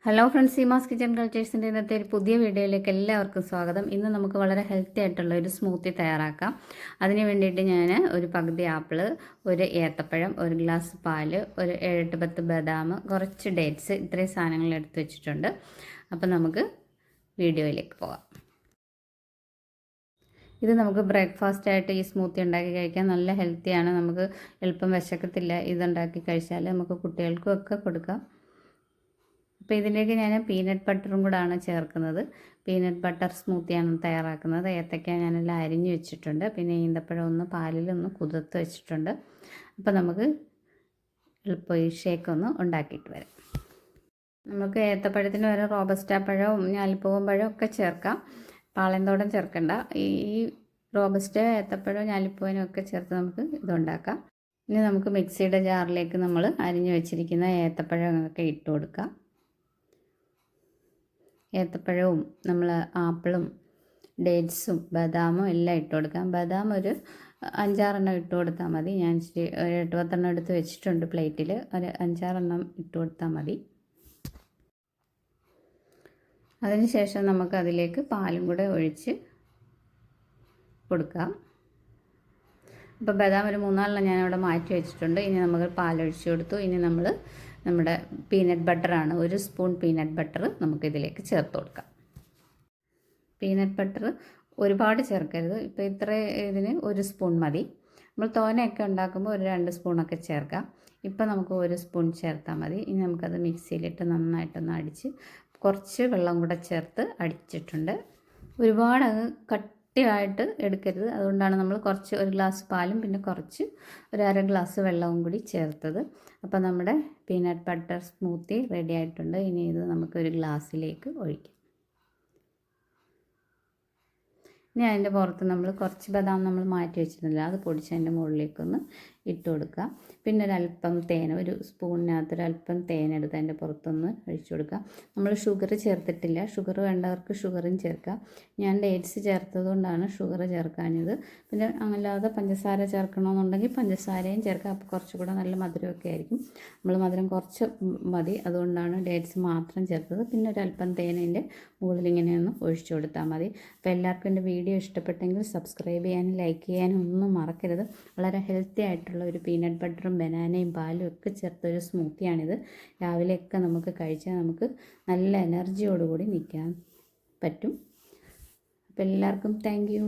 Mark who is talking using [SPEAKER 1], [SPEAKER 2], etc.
[SPEAKER 1] Hello friends, Seemas kitchen കൾച്ചേഴ്സിൻ്റെ ഇന്നത്തെ ഒരു പുതിയ വീഡിയോയിലേക്ക് എല്ലാവർക്കും സ്വാഗതം. ഇന്ന് നമുക്ക് വളരെ ഹെൽത്തി ആയിട്ടുള്ള ഒരു സ്മൂത്തി തയ്യാറാക്കാം. അതിന് വേണ്ടിയിട്ട് ഞാൻ ഒരു പകുതി ആപ്പിള്, ഒരു ഏത്തപ്പഴം, ഒരു ഗ്ലാസ് പാല്, ഒരു 7-10 ബദാം, കുറച്ച് ഡേറ്റ്സ്, ഇത്രയും സാധനങ്ങൾ എടുത്ത് വെച്ചിട്ടുണ്ട്. അപ്പം നമുക്ക് വീഡിയോയിലേക്ക് പോകാം. ഇത് നമുക്ക് ബ്രേക്ക്ഫാസ്റ്റ് ആയിട്ട് ഈ സ്മൂത്തി ഉണ്ടാക്കി കഴിക്കാൻ നല്ല ഹെൽത്തിയാണ്. നമുക്ക് എളുപ്പം വിശക്കത്തില്ല. ഇതുണ്ടാക്കി കഴിച്ചാൽ നമുക്ക് കുട്ടികൾക്കും ഒക്കെ കൊടുക്കാം. അപ്പോൾ ഇതിലേക്ക് ഞാൻ പീനട്ട് ബട്ടറും കൂടാണ് ചേർക്കുന്നത്. പീനട്ട് ബട്ടർ സ്മൂത്തിയാണ് തയ്യാറാക്കുന്നത്. ഏത്തയ്ക്ക ഞാനെല്ലാം അരിഞ്ഞ് വെച്ചിട്ടുണ്ട്. പിന്നെ ഈന്തപ്പഴം ഒന്ന് പാലിലൊന്ന് കുതിർത്ത് വെച്ചിട്ടുണ്ട്. അപ്പോൾ നമുക്ക് എളുപ്പം ഈ ഷേക്ക് ഒന്ന് ഉണ്ടാക്കിയിട്ട് വരാം. നമുക്ക് ഏത്തപ്പഴത്തിന് വരെ റോബസ്റ്റ പഴവും ഞാലിപ്പൂവൻ പഴവും ഒക്കെ ചേർക്കാം. പാളയന്തോടൻ ചേർക്കണ്ട. ഈ റോബസ്റ്റ ഏത്തപ്പഴവും ഞാലിപ്പൂവനും ഒക്കെ ചേർത്ത് നമുക്ക് ഇതുണ്ടാക്കാം. ഇനി നമുക്ക് മിക്സിയുടെ ജാറിലേക്ക് നമ്മൾ അരിഞ്ഞ് വെച്ചിരിക്കുന്ന ഏത്തപ്പഴമൊക്കെ ഇട്ട് കൊടുക്കാം. ഏത്തപ്പഴവും നമ്മൾ ആപ്പിളും ഡേറ്റ്സും ബദാമും എല്ലാം ഇട്ട് കൊടുക്കാം. ബദാം ഒരു 5-6 ഇട്ട് കൊടുത്താൽ മതി. ഞാൻ 8-10 എടുത്ത് വെച്ചിട്ടുണ്ട് പ്ലേറ്റിൽ. ഒരു 5-6 ഇട്ട് കൊടുത്താൽ മതി. അതിനുശേഷം നമുക്ക് അതിലേക്ക് പാലും കൂടെ ഒഴിച്ച് കൊടുക്കാം. ഇപ്പോൾ ബദാം ഒരു 3-4 ഞാനവിടെ മാറ്റി വെച്ചിട്ടുണ്ട്. ഇനി നമുക്ക് പാലൊഴിച്ച് കൊടുത്തു. ഇനി നമ്മൾ നമ്മുടെ പീനട്ട് ബട്ടറാണ്, 1 സ്പൂൺ പീനട്ട് ബട്ടർ നമുക്കിതിലേക്ക് ചേർത്ത് കൊടുക്കാം. പീനട്ട് ബട്ടർ ഒരുപാട് ചേർക്കരുത്. ഇപ്പോൾ ഇത്ര ഇതിന് 1 സ്പൂൺ മതി. നമ്മൾ തോനെയൊക്കെ ഉണ്ടാക്കുമ്പോൾ ഒരു 2 സ്പൂണൊക്കെ ചേർക്കാം. ഇപ്പോൾ നമുക്ക് 1 സ്പൂൺ ചേർത്താൽ മതി. ഇനി നമുക്കത് മിക്സിയിലിട്ട് നന്നായിട്ടൊന്ന് അടിച്ച് കുറച്ച് വെള്ളം കൂടെ ചേർത്ത് അടിച്ചിട്ടുണ്ട്. ഒരുപാട് കട്ടിയായിട്ട് എടുക്കരുത്. അതുകൊണ്ടാണ് നമ്മൾ കുറച്ച് 1 ഗ്ലാസ് പാലും പിന്നെ കുറച്ച് ഒരു 1/2 ഗ്ലാസ് വെള്ളവും കൂടി ചേർത്തത്. അപ്പോൾ നമ്മുടെ പീനട്ട് ബട്ടർ സ്മൂത്തി റെഡി ആയിട്ടുണ്ട്. ഇനി ഇത് നമുക്കൊരു ഗ്ലാസ്സിലേക്ക് ഒഴിക്കാം. ഇനി അതിൻ്റെ പുറത്ത് നമ്മൾ കുറച്ച് ബദാം നമ്മൾ മാറ്റി വെച്ചിട്ടില്ല, അത് പൊടിച്ചതിൻ്റെ മുകളിലേക്കൊന്ന് ഇട്ട് കൊടുക്കുക. പിന്നെ ഒരല്പം തേൻ, ഒരു സ്പൂണിനകത്ത് ഒരല്പം തേനെടുത്ത് അതിൻ്റെ പുറത്തൊന്ന് ഒഴിച്ചു കൊടുക്കുക. നമ്മൾ ഷുഗർ ചേർത്തിട്ടില്ല. ഷുഗർ വേണ്ടവർക്ക് ഷുഗറും ചേർക്കാം. ഞാൻ ഡേറ്റ്സ് ചേർത്തത് കൊണ്ടാണ് ഷുഗർ ചേർക്കാഞ്ഞത്. പിന്നെ അല്ലാതെ പഞ്ചസാര ചേർക്കണമെന്നുണ്ടെങ്കിൽ പഞ്ചസാരയും ചേർക്കാം. അപ്പോൾ കുറച്ചുകൂടെ നല്ല മധുരമൊക്കെ ആയിരിക്കും. നമ്മൾ മധുരം കുറച്ച് മതി, അതുകൊണ്ടാണ് ഡേറ്റ്സ് മാത്രം ചേർത്തത്. പിന്നെ ഒരല്പം തേനിൻ്റെ മുകളിൽ ഇങ്ങനെയൊന്ന് ഒഴിച്ചു കൊടുത്താൽ മതി. അപ്പോൾ എല്ലാവർക്കും എൻ്റെ വീഡിയോ ഇഷ്ടപ്പെട്ടെങ്കിൽ സബ്സ്ക്രൈബ് ചെയ്യാനും ലൈക്ക് ചെയ്യാനും ഒന്നും മറക്കരുത്. വളരെ ഹെൽത്തി ആയിട്ടുള്ള ഒരു പീനട്ട് ബട്ടറും ബനാനയും പാലും ഒക്കെ ചേർത്തൊരു സ്മൂത്തിയാണിത്. രാവിലെയൊക്കെ നമുക്ക് കഴിച്ചാൽ നമുക്ക് നല്ല എനർജിയോടുകൂടി നിൽക്കാൻ പറ്റും. അപ്പോൾ എല്ലാവർക്കും താങ്ക് യു.